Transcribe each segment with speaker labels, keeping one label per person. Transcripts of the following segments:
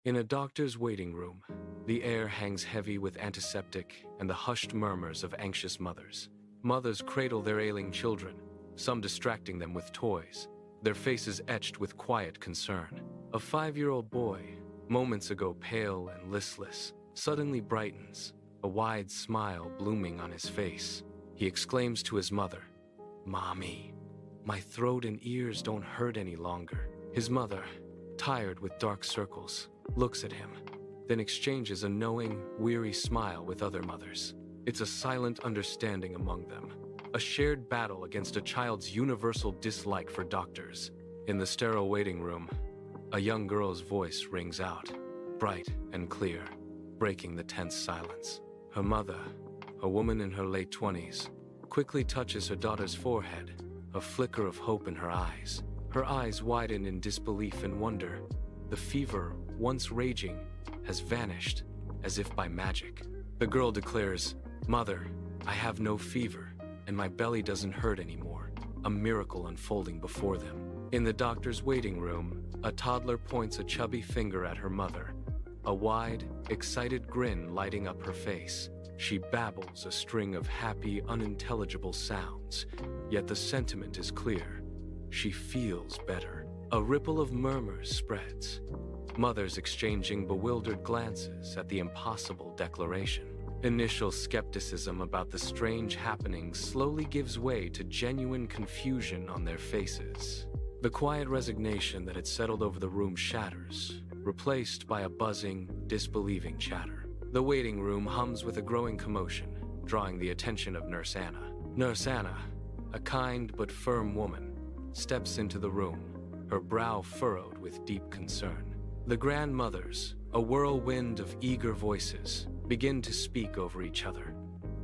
Speaker 1: In a doctor's waiting room, the air hangs heavy with antiseptic and the hushed murmurs of anxious mothers. Mothers cradle their ailing children, some distracting them with toys, their faces etched with quiet concern. A 5-year-old boy, moments ago pale and listless, suddenly brightens, a wide smile blooming on his face. He exclaims to his mother, "Mommy, my throat and ears don't hurt any longer." His mother, tired with dark circles, looks at him, then exchanges a knowing, weary smile with other mothers. It's a silent understanding among them, a shared battle against a child's universal dislike for doctors. In the sterile waiting room, a young girl's voice rings out, bright and clear, breaking the tense silence. Her mother, a woman in her late 20s, quickly touches her daughter's forehead, a flicker of hope in her eyes. Her eyes widen in disbelief and wonder. The fever, once raging, has vanished, as if by magic. The girl declares, "Mother, I have no fever, and my belly doesn't hurt anymore," a miracle unfolding before them. In the doctor's waiting room, a toddler points a chubby finger at her mother, a wide, excited grin lighting up her face. She babbles a string of happy, unintelligible sounds, yet the sentiment is clear. She feels better. A ripple of murmurs spreads, mothers exchanging bewildered glances at the impossible declaration. Initial skepticism about the strange happenings slowly gives way to genuine confusion on their faces. The quiet resignation that had settled over the room shatters, replaced by a buzzing, disbelieving chatter. The waiting room hums with a growing commotion, drawing the attention of Nurse Anna. Nurse Anna, a kind but firm woman, steps into the room, her brow furrowed with deep concern. The grandmothers, a whirlwind of eager voices, begin to speak over each other,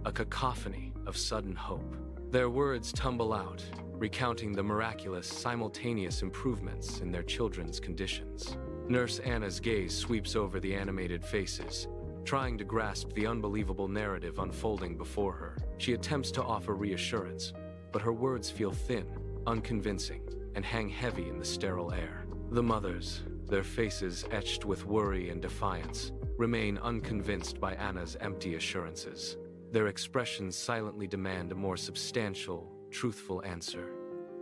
Speaker 1: a cacophony of sudden hope. Their words tumble out, recounting the miraculous, simultaneous improvements in their children's conditions. Nurse Anna's gaze sweeps over the animated faces, trying to grasp the unbelievable narrative unfolding before her. She attempts to offer reassurance, but her words feel thin, unconvincing, and hang heavy in the sterile air. The mothers, their faces etched with worry and defiance, remain unconvinced by Anna's empty assurances. Their expressions silently demand a more substantial, truthful answer,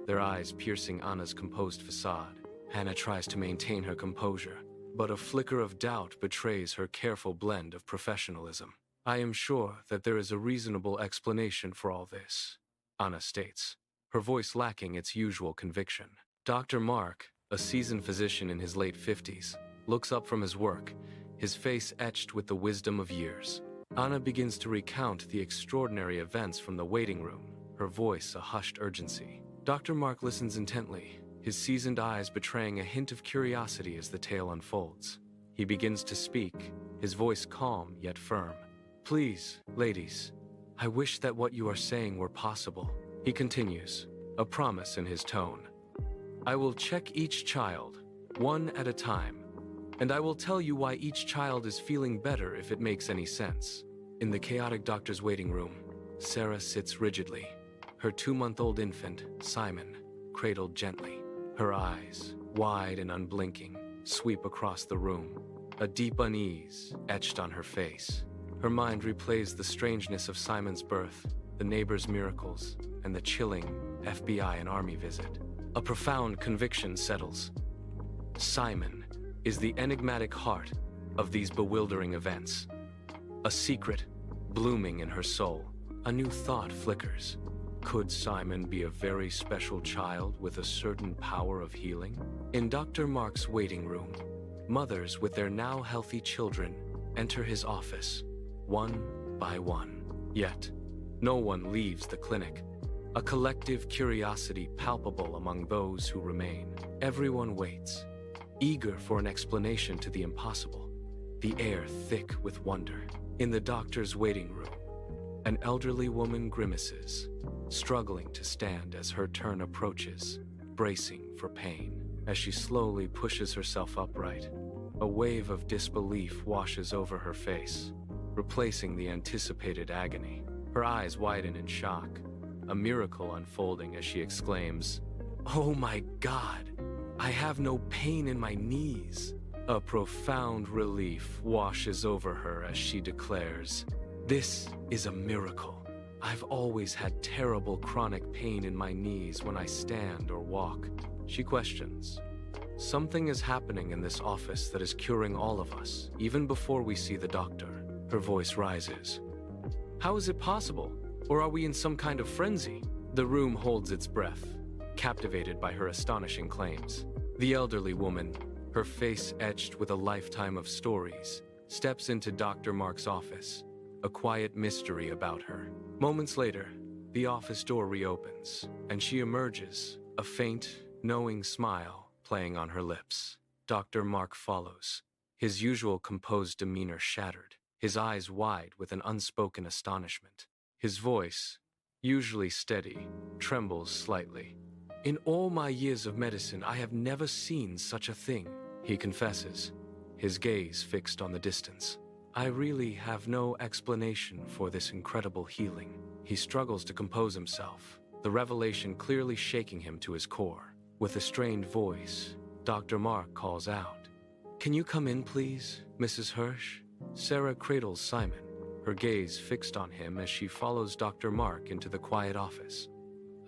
Speaker 1: their eyes piercing Anna's composed facade. Anna tries to maintain her composure, but a flicker of doubt betrays her careful blend of professionalism. "I am sure that there is a reasonable explanation for all this," Anna states, her voice lacking its usual conviction. Dr. Mark, a seasoned physician in his late 50s, looks up from his work, his face etched with the wisdom of years. Anna begins to recount the extraordinary events from the waiting room, her voice a hushed urgency. Dr. Mark listens intently, his seasoned eyes betraying a hint of curiosity as the tale unfolds. He begins to speak, his voice calm yet firm. "Please, ladies, I wish that what you are saying were possible," he continues, a promise in his tone. "I will check each child, one at a time, and I will tell you why each child is feeling better if it makes any sense." In the chaotic doctor's waiting room, Sarah sits rigidly, her 2-month-old infant, Simon, cradled gently. Her eyes, wide and unblinking, sweep across the room, a deep unease etched on her face. Her mind replays the strangeness of Simon's birth, the neighbor's miracles, and the chilling FBI and Army visit. A profound conviction settles. Simon is the enigmatic heart of these bewildering events. A secret blooming in her soul. A new thought flickers. Could Simon be a very special child with a certain power of healing? In Dr. Mark's waiting room, mothers with their now healthy children enter his office, one by one. Yet, no one leaves the clinic. A collective curiosity palpable among those who remain. Everyone waits, eager for an explanation to the impossible, the air thick with wonder. In the doctor's waiting room, an elderly woman grimaces, struggling to stand as her turn approaches, bracing for pain. As she slowly pushes herself upright, a wave of disbelief washes over her face, replacing the anticipated agony. Her eyes widen in shock, a miracle unfolding as she exclaims, "Oh my God, I have no pain in my knees." A profound relief washes over her as she declares, "This is a miracle. I've always had terrible chronic pain in my knees when I stand or walk." She questions, "Something is happening in this office that is curing all of us, even before we see the doctor." Her voice rises. "How is it possible? Or are we in some kind of frenzy?" The room holds its breath, captivated by her astonishing claims. The elderly woman, her face etched with a lifetime of stories, steps into Dr. Mark's office, a quiet mystery about her. Moments later, the office door reopens, and she emerges, a faint, knowing smile playing on her lips. Dr. Mark follows, his usual composed demeanor shattered, his eyes wide with an unspoken astonishment. His voice, usually steady, trembles slightly. "In all my years of medicine, I have never seen such a thing," he confesses, his gaze fixed on the distance. "I really have no explanation for this incredible healing." He struggles to compose himself, the revelation clearly shaking him to his core. With a strained voice, Dr. Mark calls out, "Can you come in, please, Mrs. Hirsch?" Sarah cradles Simon, her gaze fixed on him as she follows Dr. Mark into the quiet office,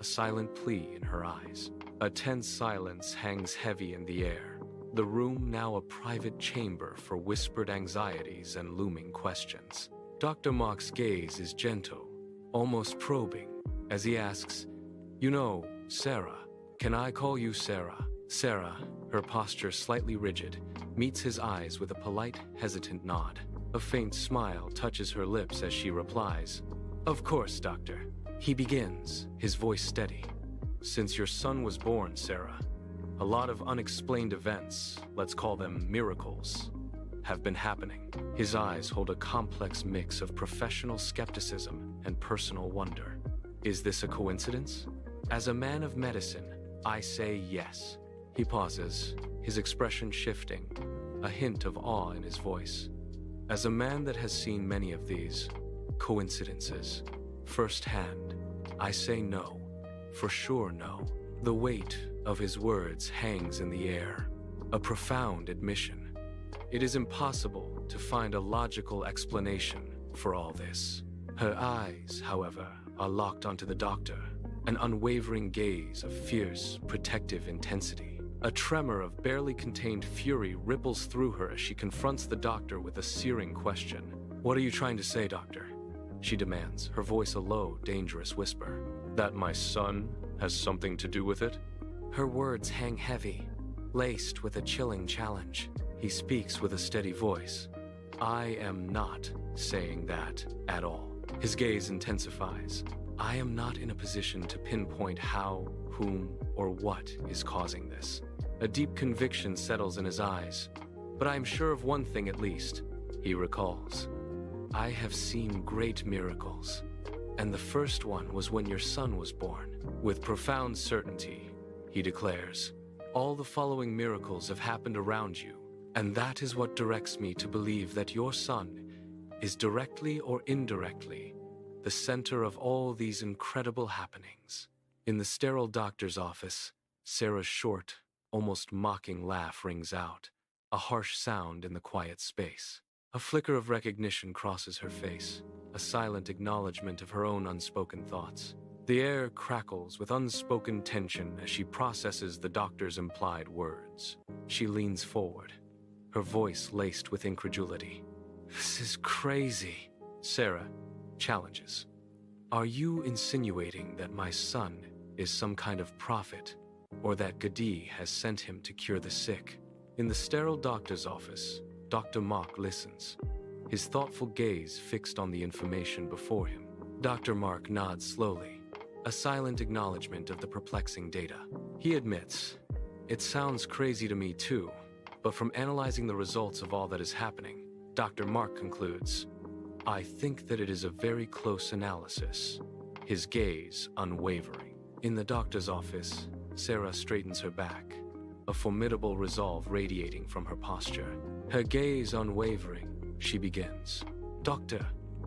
Speaker 1: a silent plea in her eyes. A tense silence hangs heavy in the air, the room now a private chamber for whispered anxieties and looming questions. Dr. Mark's gaze is gentle, almost probing, as he asks, "You know, Sarah, can I call you Sarah?" Sarah, her posture slightly rigid, meets his eyes with a polite, hesitant nod. A faint smile touches her lips as she replies, "Of course, doctor." He begins, his voice steady. "Since your son was born, Sarah, a lot of unexplained events, let's call them miracles, have been happening." His eyes hold a complex mix of professional skepticism and personal wonder. Is this a coincidence? As a man of medicine, I say yes. He pauses, his expression shifting, a hint of awe in his voice. As a man that has seen many of these coincidences firsthand, I say no, for sure no. The weight of his words hangs in the air, a profound admission. It is impossible to find a logical explanation for all this. Her eyes, however, are locked onto the doctor, an unwavering gaze of fierce, protective intensity. A tremor of barely contained fury ripples through her as she confronts the doctor with a searing question. "What are you trying to say, doctor?" she demands, her voice a low, dangerous whisper. "That my son has something to do with it?" Her words hang heavy, laced with a chilling challenge. He speaks with a steady voice. "I am not saying that at all." His gaze intensifies. "I am not in a position to pinpoint how, whom, or what is causing this." A deep conviction settles in his eyes. "But I am sure of one thing at least," he recalls. "I have seen great miracles, and the first one was when your son was born." With profound certainty, he declares, "All the following miracles have happened around you, and that is what directs me to believe that your son is directly or indirectly the center of all these incredible happenings." In the sterile doctor's office, Sarah's short, almost mocking laugh rings out, a harsh sound in the quiet space. A flicker of recognition crosses her face, a silent acknowledgement of her own unspoken thoughts. The air crackles with unspoken tension as she processes the doctor's implied words. She leans forward, her voice laced with incredulity. "This is crazy." Sarah challenges, "Are you insinuating that my son is some kind of prophet, or that Gadi has sent him to cure the sick?" In the sterile doctor's office, Dr. Mark listens, his thoughtful gaze fixed on the information before him. Dr. Mark nods slowly, a silent acknowledgement of the perplexing data. He admits, "It sounds crazy to me too, but from analyzing the results of all that is happening," Dr. Mark concludes, "I think that it is a very close analysis," his gaze unwavering. In the doctor's office, Sarah straightens her back, a formidable resolve radiating from her posture. Her gaze unwavering, she begins, "Doctor,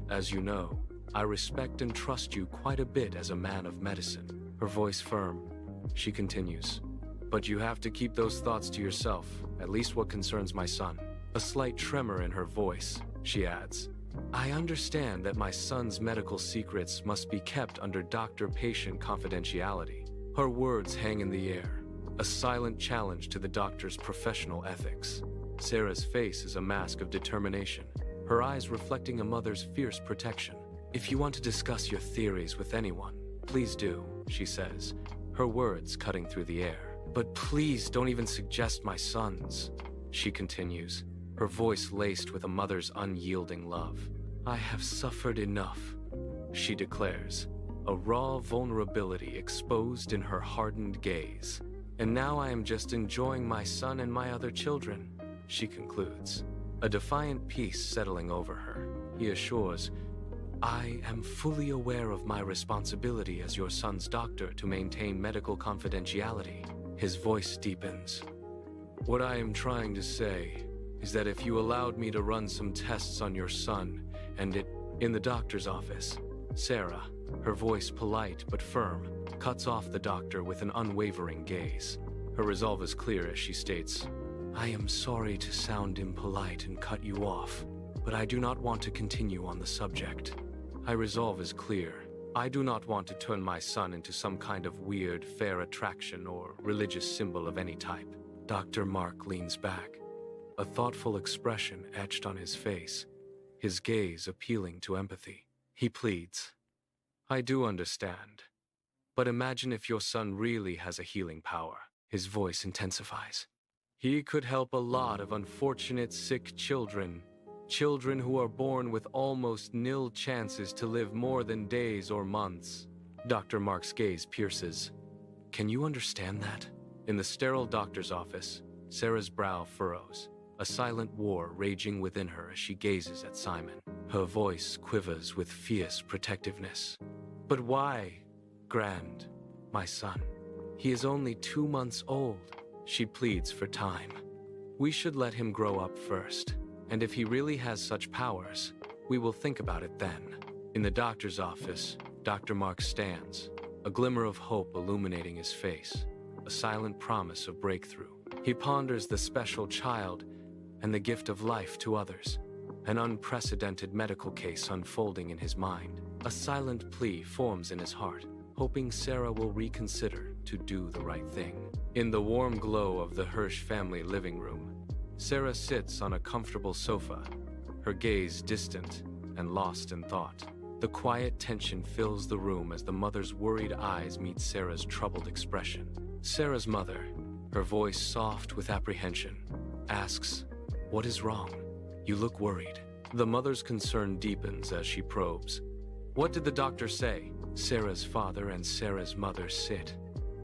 Speaker 1: as you know, I respect and trust you quite a bit as a man of medicine." Her voice firm, she continues, But you have to keep those thoughts to yourself, at least what concerns my son. A slight tremor in her voice, she adds, I understand that my son's medical secrets must be kept under doctor-patient confidentiality. Her words hang in the air, a silent challenge to the doctor's professional ethics. Sarah's face is a mask of determination, her eyes reflecting a mother's fierce protection. If you want to discuss your theories with anyone, please do, she says, her words cutting through the air. But please don't even suggest my sons, she continues, her voice laced with a mother's unyielding love. I have suffered enough, she declares, a raw vulnerability exposed in her hardened gaze. And now I am just enjoying my son and my other children, she concludes, a defiant peace settling over her. He assures, I am fully aware of my responsibility as your son's doctor to maintain medical confidentiality. His voice deepens. What I am trying to say is that if you allowed me to run some tests on your son and in the doctor's office, Sarah, her voice polite but firm, cuts off the doctor with an unwavering gaze. Her resolve is clear as she states, I am sorry to sound impolite and cut you off, but I do not want to continue on the subject. My resolve is clear. I do not want to turn my son into some kind of weird fair attraction or religious symbol of any type. Dr. Mark leans back, a thoughtful expression etched on his face, his gaze appealing to empathy. He pleads, I do understand, but imagine if your son really has a healing power. His voice intensifies. He could help a lot of unfortunate sick children who are born with almost nil chances to live more than days or months. Dr. Mark's gaze pierces. Can you understand that? In the sterile doctor's office, Sarah's brow furrows, a silent war raging within her as she gazes at Simon. Her voice quivers with fierce protectiveness. But why, Grand, my son? He is only 2 months old. She pleads for time. We should let him grow up first. And if he really has such powers, we will think about it then. In the doctor's office, Dr. Mark stands, a glimmer of hope illuminating his face, a silent promise of breakthrough. He ponders the special child and the gift of life to others, an unprecedented medical case unfolding in his mind. A silent plea forms in his heart, hoping Sarah will reconsider to do the right thing. In the warm glow of the Hirsch family living room, Sarah sits on a comfortable sofa, her gaze distant and lost in thought. The quiet tension fills the room as the mother's worried eyes meet Sarah's troubled expression. Sarah's mother, her voice soft with apprehension, asks, What is wrong? You look worried. The mother's concern deepens as she probes. What did the doctor say? Sarah's father and Sarah's mother sit,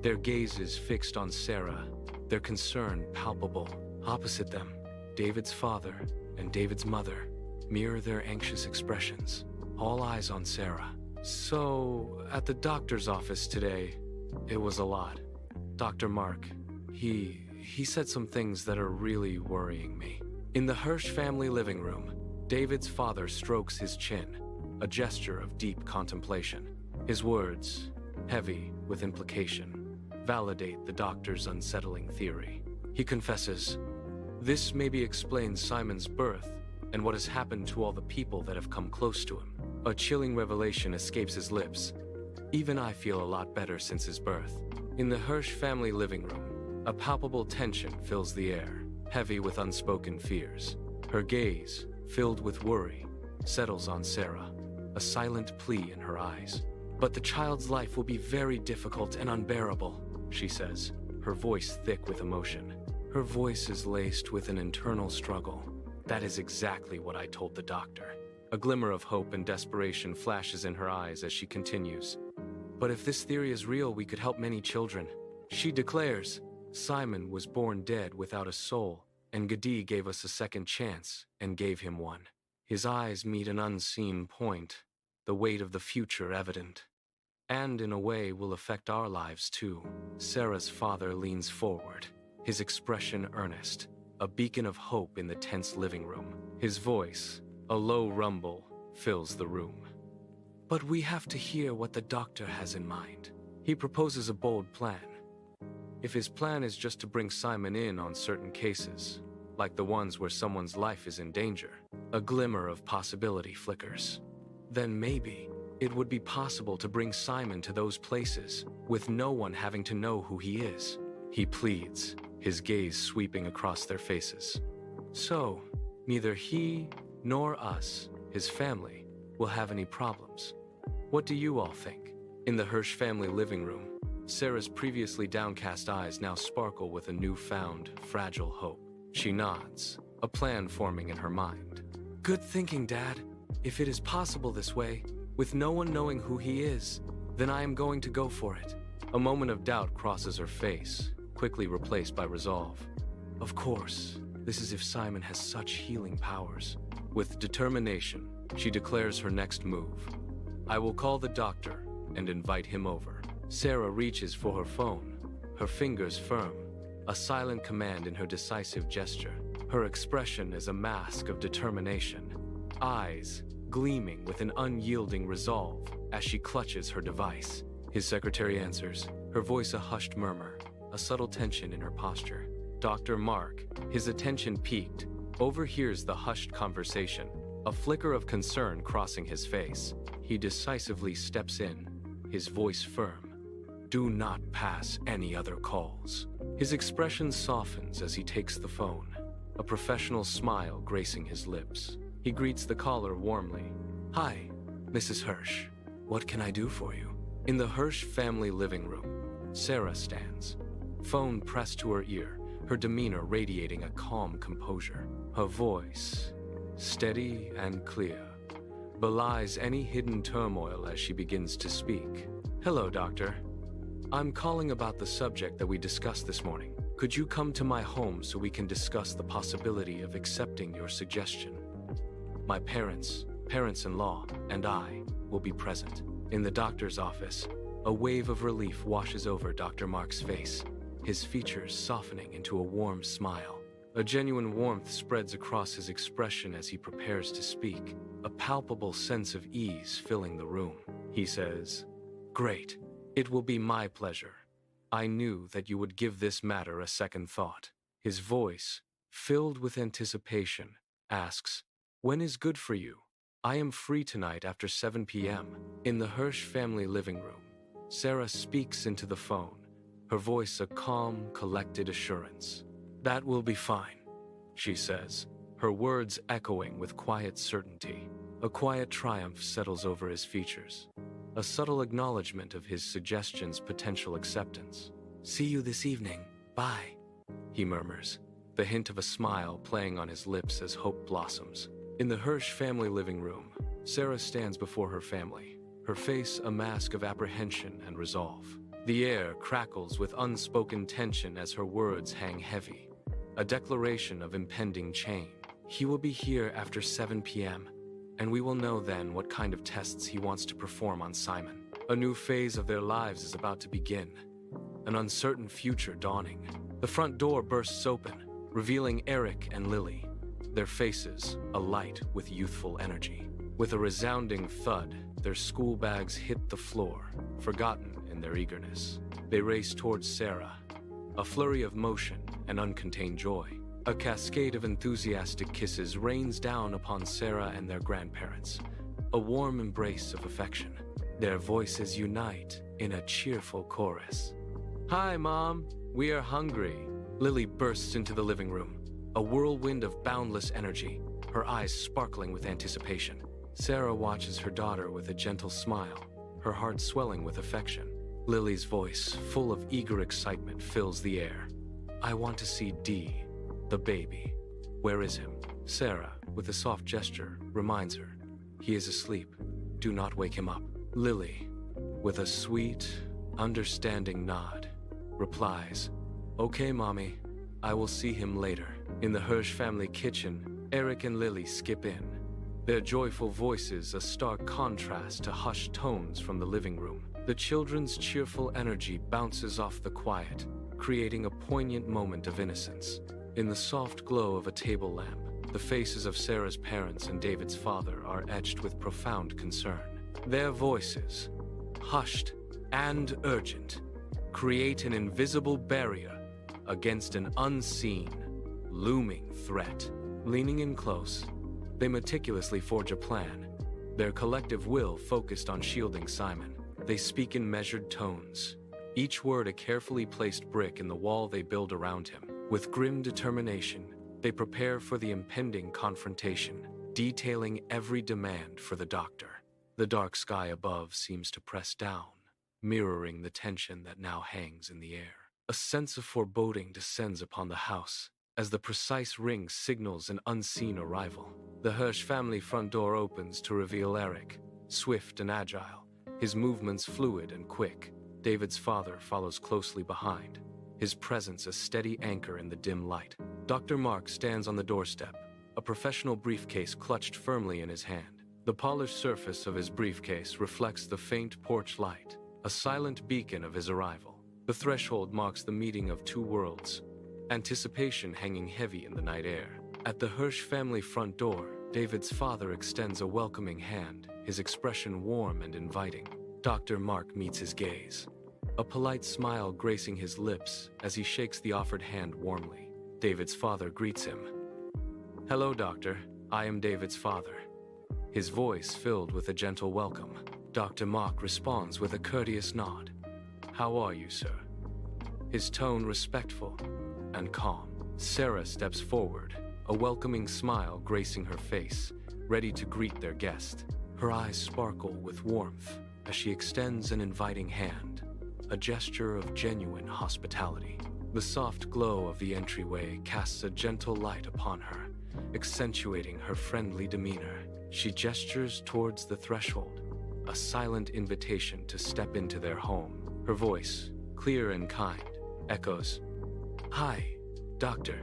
Speaker 1: their gazes fixed on Sarah, their concern palpable. Opposite them, David's father and David's mother mirror their anxious expressions, all eyes on Sarah. So, at the doctor's office today, it was a lot. Dr. Mark, he said some things that are really worrying me. In the Hirsch family living room, David's father strokes his chin, a gesture of deep contemplation. His words, heavy with implication, validate the doctor's unsettling theory. He confesses, this maybe explains Simon's birth and what has happened to all the people that have come close to him. A chilling revelation escapes his lips. Even I feel a lot better since his birth. In the Hirsch family living room, a palpable tension fills the air, heavy with unspoken fears. Her gaze, filled with worry, settles on Sarah, a silent plea in her eyes. But the child's life will be very difficult and unbearable, she says, her voice thick with emotion. Her voice is laced with an internal struggle. That is exactly what I told the doctor. A glimmer of hope and desperation flashes in her eyes as she continues. But if this theory is real, we could help many children. She declares, Simon was born dead without a soul, and Gadi gave us a second chance and gave him one. His eyes meet an unseen point, the weight of the future evident. And in a way will affect our lives too. Sarah's father leans forward, his expression earnest, a beacon of hope in the tense living room. His voice, a low rumble, fills the room. But we have to hear what the doctor has in mind. He proposes a bold plan. If his plan is just to bring Simon in on certain cases, like the ones where someone's life is in danger, a glimmer of possibility flickers. Then maybe it would be possible to bring Simon to those places with no one having to know who he is. He pleads, his gaze sweeping across their faces. So, neither he nor us, his family, will have any problems. What do you all think? In the Hirsch family living room, Sarah's previously downcast eyes now sparkle with a newfound, fragile hope. She nods, a plan forming in her mind. Good thinking, Dad. If it is possible this way, with no one knowing who he is, then I am going to go for it. A moment of doubt crosses her face, quickly replaced by resolve. Of course, this is if Simon has such healing powers. With determination, she declares her next move. I will call the doctor and invite him over. Sarah reaches for her phone, her fingers firm, a silent command in her decisive gesture. Her expression is a mask of determination, eyes gleaming with an unyielding resolve as she clutches her device. His secretary answers, her voice a hushed murmur, a subtle tension in her posture. Dr. Mark, his attention peaked, overhears the hushed conversation, a flicker of concern crossing his face. He decisively steps in, his voice firm. Do not pass any other calls. His expression softens as he takes the phone, a professional smile gracing his lips. He greets the caller warmly. Hi, Mrs. Hirsch. What can I do for you? In the Hirsch family living room, Sarah stands, phone pressed to her ear, her demeanor radiating a calm composure. Her voice, steady and clear, belies any hidden turmoil as she begins to speak. Hello, doctor. I'm calling about the subject that we discussed this morning. Could you come to my home so we can discuss the possibility of accepting your suggestion? My parents-in-law, and I will be present. In the doctor's office, a wave of relief washes over Dr. Mark's face, his features softening into a warm smile. A genuine warmth spreads across his expression as he prepares to speak, a palpable sense of ease filling the room. He says, Great. It will be my pleasure. I knew that you would give this matter a second thought. His voice, filled with anticipation, asks, When is good for you? I am free tonight after 7 p.m. In the Hirsch family living room, Sarah speaks into the phone, her voice a calm, collected assurance. That will be fine, she says, her words echoing with quiet certainty. A quiet triumph settles over his features, a subtle acknowledgement of his suggestion's potential acceptance. See you this evening. Bye, he murmurs, the hint of a smile playing on his lips as hope blossoms. In the Hirsch family living room, Sarah stands before her family, her face a mask of apprehension and resolve. The air crackles with unspoken tension as her words hang heavy, a declaration of impending change. He will be here after 7 p.m., and we will know then what kind of tests he wants to perform on Simon. A new phase of their lives is about to begin, an uncertain future dawning. The front door bursts open, revealing Eric and Lily, their faces alight with youthful energy. With a resounding thud, their school bags hit the floor, forgotten in their eagerness. They race towards Sarah, a flurry of motion and uncontained joy. A cascade of enthusiastic kisses rains down upon Sarah and their grandparents, a warm embrace of affection. Their voices unite in a cheerful chorus. Hi, Mom, we are hungry. Lily bursts into the living room, a whirlwind of boundless energy, her eyes sparkling with anticipation. Sarah watches her daughter with a gentle smile, her heart swelling with affection. Lily's voice, full of eager excitement, fills the air. I want to see Dee. The baby. Where is him? Sarah, with a soft gesture, reminds her. He is asleep. Do not wake him up. Lily, with a sweet, understanding nod, replies, Okay, Mommy, I will see him later. In the Hirsch family kitchen, Eric and Lily skip in, their joyful voices a stark contrast to hushed tones from the living room. The children's cheerful energy bounces off the quiet, creating a poignant moment of innocence. In the soft glow of a table lamp, the faces of Sarah's parents and David's father are etched with profound concern. Their voices, hushed and urgent, create an invisible barrier against an unseen, looming threat. Leaning in close, they meticulously forge a plan, their collective will focused on shielding Simon. They speak in measured tones, each word a carefully placed brick in the wall they build around him. With grim determination, they prepare for the impending confrontation, detailing every demand for the doctor. The dark sky above seems to press down, mirroring the tension that now hangs in the air. A sense of foreboding descends upon the house as the precise ring signals an unseen arrival. The Hirsch family front door opens to reveal Eric, swift and agile, his movements fluid and quick. David's father follows closely behind, his presence a steady anchor in the dim light. Dr. Mark stands on the doorstep, a professional briefcase clutched firmly in his hand. The polished surface of his briefcase reflects the faint porch light, a silent beacon of his arrival. The threshold marks the meeting of two worlds, anticipation hanging heavy in the night air. At the Hirsch family front door, David's father extends a welcoming hand, his expression warm and inviting. Dr. Mark meets his gaze, a polite smile gracing his lips as he shakes the offered hand warmly. David's father greets him. "Hello, doctor. I am David's father." His voice filled with a gentle welcome. Dr. Mark responds with a courteous nod. "How are you, sir?" His tone respectful and calm. Sarah steps forward, a welcoming smile gracing her face, ready to greet their guest. Her eyes sparkle with warmth as she extends an inviting hand, a gesture of genuine hospitality. The soft glow of the entryway casts a gentle light upon her, accentuating her friendly demeanor. She gestures towards the threshold, a silent invitation to step into their home. Her voice, clear and kind, echoes, "Hi, doctor.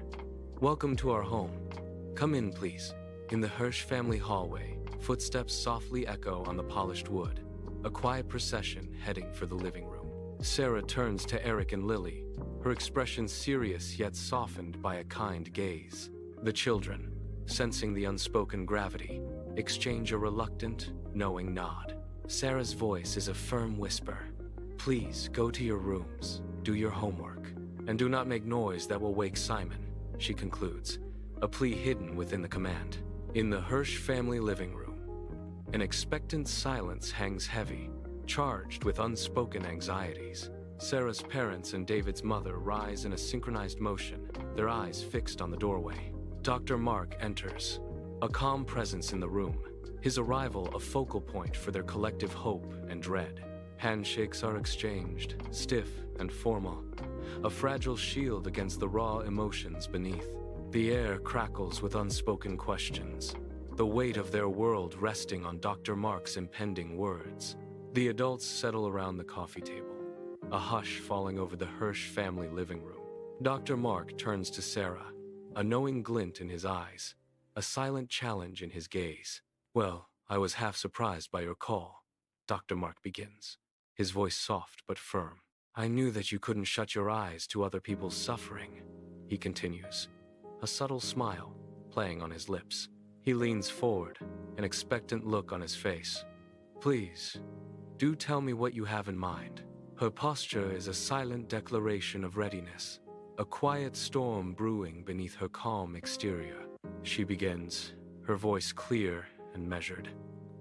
Speaker 1: Welcome to our home. Come in, please." In the Hirsch family hallway, footsteps softly echo on the polished wood, a quiet procession heading for the living room. Sarah turns to Eric and Lily, her expression serious yet softened by a kind gaze. The children, sensing the unspoken gravity, exchange a reluctant, knowing nod. Sarah's voice is a firm whisper. "Please go to your rooms, do your homework, and do not make noise that will wake Simon," she concludes, a plea hidden within the command. In the Hirsch family living room, an expectant silence hangs heavy, charged with unspoken anxieties. Sarah's parents and David's mother rise in a synchronized motion, their eyes fixed on the doorway. Dr. Mark enters, a calm presence in the room, his arrival a focal point for their collective hope and dread. Handshakes are exchanged, stiff and formal, a fragile shield against the raw emotions beneath. The air crackles with unspoken questions, the weight of their world resting on Dr. Mark's impending words. The adults settle around the coffee table, a hush falling over the Hirsch family living room. Dr. Mark turns to Sarah, a knowing glint in his eyes, a silent challenge in his gaze. "Well, I was half surprised by your call," Dr. Mark begins, his voice soft but firm. "I knew that you couldn't shut your eyes to other people's suffering," he continues, a subtle smile playing on his lips. He leans forward, an expectant look on his face. "Please, do tell me what you have in mind." Her posture is a silent declaration of readiness, a quiet storm brewing beneath her calm exterior. She begins, her voice clear and measured.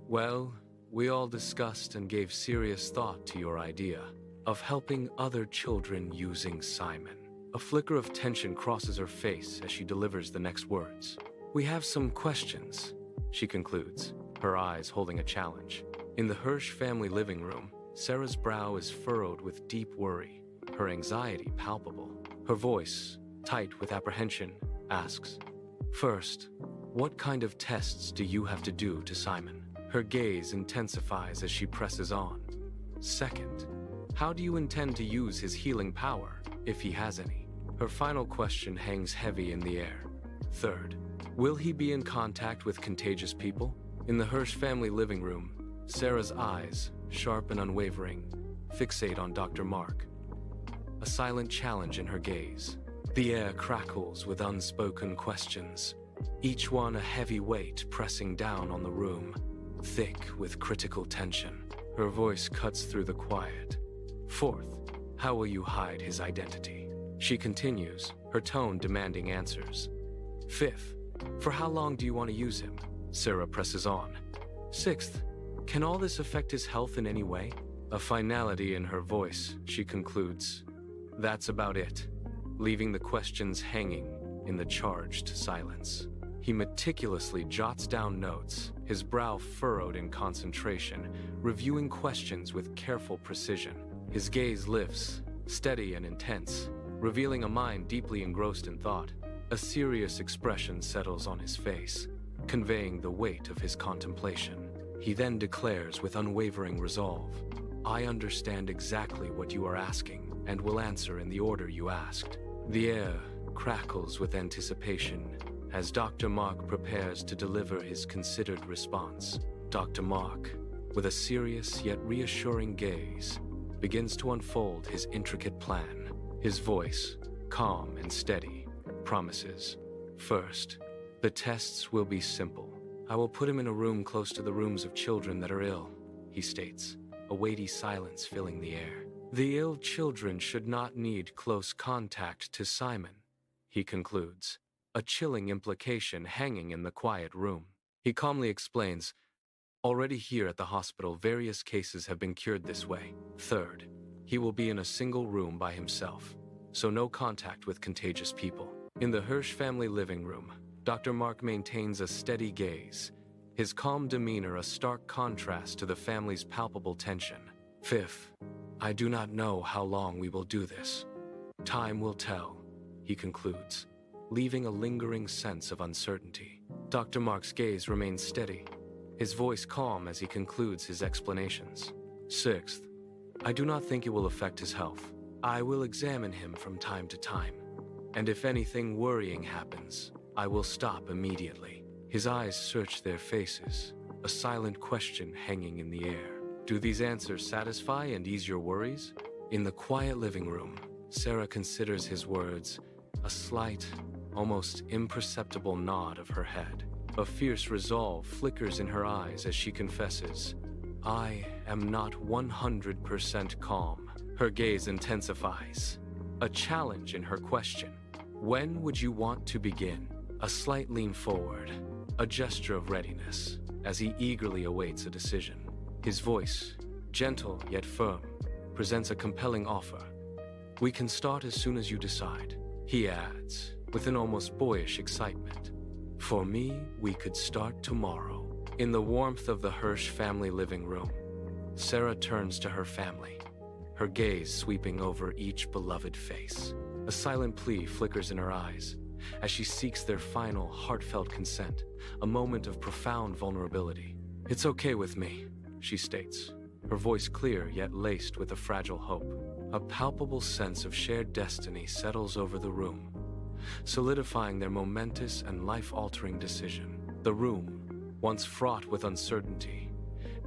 Speaker 1: "Well, we all discussed and gave serious thought to your idea of helping other children using Simon." A flicker of tension crosses her face as she delivers the next words. "We have some questions," she concludes, her eyes holding a challenge. In the Hirsch family living room, Sarah's brow is furrowed with deep worry, her anxiety palpable. Her voice, tight with apprehension, asks, "First, what kind of tests do you have to do to Simon?" Her gaze intensifies as she presses on. "Second, how do you intend to use his healing power, if he has any?" Her final question hangs heavy in the air. Third, will he be in contact with contagious people? In the Hirsch family living room, Sarah's eyes, sharp and unwavering, fixate on Dr. Mark, a silent challenge in her gaze. The air crackles with unspoken questions, each one a heavy weight pressing down on the room, thick with critical tension. Her voice cuts through the quiet. "Fourth, How will you hide his identity? She continues, her tone demanding answers. 5th, for how long do you want to use him? Sarah presses on. 6th, can all this affect his health in any way? A finality in her voice, she concludes. That's about it, leaving the questions hanging in the charged silence. He meticulously jots down notes, his brow furrowed in concentration, reviewing questions with careful precision. His gaze lifts, steady and intense, revealing a mind deeply engrossed in thought. A serious expression settles on his face, conveying the weight of his contemplation. He then declares with unwavering resolve, I understand exactly what you are asking and will answer in the order you asked. The air crackles with anticipation as Dr. Mark prepares to deliver his considered response. Dr. Mark, with a serious yet reassuring gaze, begins to unfold his intricate plan. His voice, calm and steady, promises. First, the tests will be simple. I will put him in a room close to the rooms of children that are ill, he states, a weighty silence filling the air. The ill children should not need close contact to Simon, he concludes, a chilling implication hanging in the quiet room. He calmly explains, already here at the hospital, various cases have been cured this way. Third, he will be in a single room by himself, so no contact with contagious people. In the Hirsch family living room, Dr. Mark maintains a steady gaze, his calm demeanor a stark contrast to the family's palpable tension. 5th, I do not know how long we will do this. Time will tell, he concludes, leaving a lingering sense of uncertainty. Dr. Mark's gaze remains steady, his voice calm as he concludes his explanations. 6th, I do not think it will affect his health. I will examine him from time to time, and if anything worrying happens, I will stop immediately. His eyes search their faces, a silent question hanging in the air. Do these answers satisfy and ease your worries? In the quiet living room, Sarah considers his words, a slight, almost imperceptible nod of her head. A fierce resolve flickers in her eyes as she confesses, I am not 100% calm. Her gaze intensifies, a challenge in her question. When would you want to begin? A slight lean forward, a gesture of readiness, as he eagerly awaits a decision. His voice, gentle yet firm, presents a compelling offer. We can start as soon as you decide, he adds, with an almost boyish excitement. For me, we could start tomorrow. In the warmth of the Hirsch family living room, Sarah turns to her family, her gaze sweeping over each beloved face. A silent plea flickers in her eyes as she seeks their final, heartfelt consent, a moment of profound vulnerability. It's okay with me, she states, her voice clear yet laced with a fragile hope. A palpable sense of shared destiny settles over the room, solidifying their momentous and life-altering decision. The room, once fraught with uncertainty,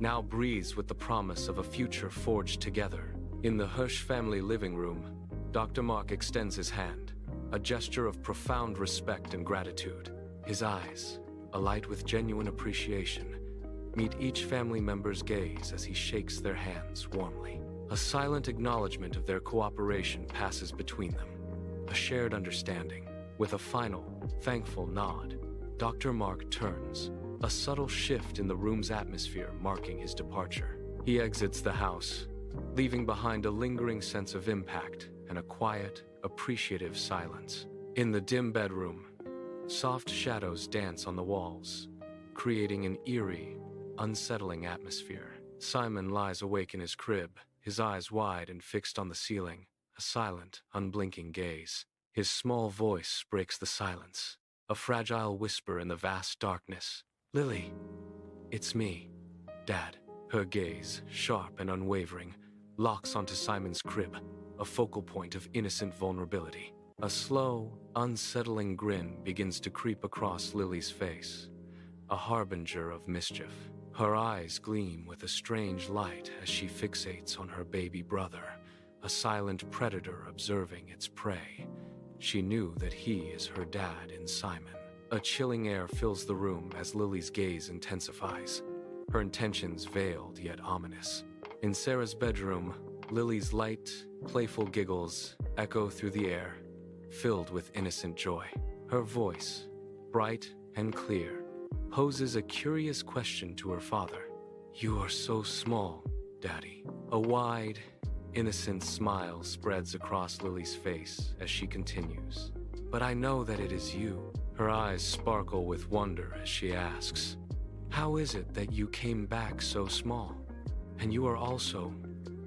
Speaker 1: now breathes with the promise of a future forged together. In the Hirsch family living room, Dr. Mark extends his hand, a gesture of profound respect and gratitude. His eyes, alight with genuine appreciation, meet each family member's gaze as he shakes their hands warmly. A silent acknowledgement of their cooperation passes between them, a shared understanding. With a final, thankful nod, Dr. Mark turns, a subtle shift in the room's atmosphere marking his departure. He exits the house, leaving behind a lingering sense of impact and a quiet, appreciative silence. In the dim bedroom, soft shadows dance on the walls, creating an eerie, unsettling atmosphere. Simon lies awake in his crib, his eyes wide and fixed on the ceiling, a silent, unblinking gaze. His small voice breaks the silence, a fragile whisper in the vast darkness. Lily, it's me, Dad. Her gaze, sharp and unwavering, locks onto Simon's crib, a focal point of innocent vulnerability. A slow, unsettling grin begins to creep across Lily's face, a harbinger of mischief. Her eyes gleam with a strange light as she fixates on her baby brother, a silent predator observing its prey. She knew that he is her dad in Simon. A chilling air fills the room as Lily's gaze intensifies, her intentions veiled yet ominous. In Sarah's bedroom, Lily's light, playful giggles echo through the air, filled with innocent joy. Her voice, bright and clear, poses a curious question to her father. "You are so small, Daddy." A wide, innocent smile spreads across Lily's face as she continues. "But I know that it is you." Her eyes sparkle with wonder as she asks, "How is it that you came back so small? And you are also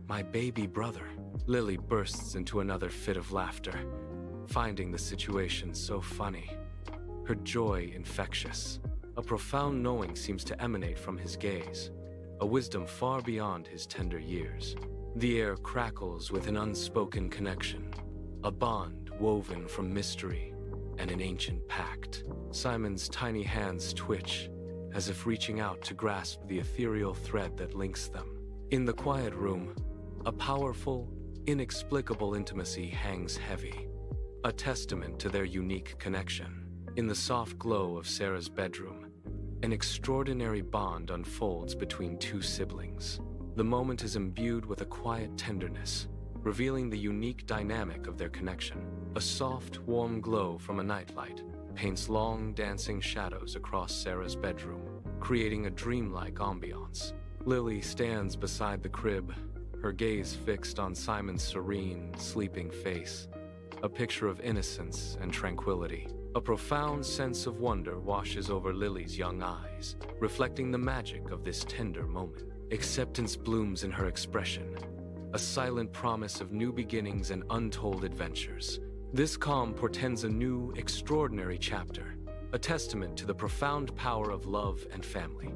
Speaker 1: my baby brother." Lily bursts into another fit of laughter, finding the situation so funny. Her joy infectious. A profound knowing seems to emanate from his gaze, a wisdom far beyond his tender years. The air crackles with an unspoken connection, a bond woven from mystery and an ancient pact. Simon's tiny hands twitch, as if reaching out to grasp the ethereal thread that links them. In the quiet room, a powerful, inexplicable intimacy hangs heavy, a testament to their unique connection. In the soft glow of Sarah's bedroom, an extraordinary bond unfolds between two siblings. The moment is imbued with a quiet tenderness, revealing the unique dynamic of their connection. A soft, warm glow from a nightlight paints long, dancing shadows across Sarah's bedroom, creating a dreamlike ambiance. Lily stands beside the crib, her gaze fixed on Simon's serene, sleeping face, a picture of innocence and tranquility. A profound sense of wonder washes over Lily's young eyes, reflecting the magic of this tender moment. Acceptance blooms in her expression, a silent promise of new beginnings and untold adventures. This calm portends a new, extraordinary chapter, a testament to the profound power of love and family.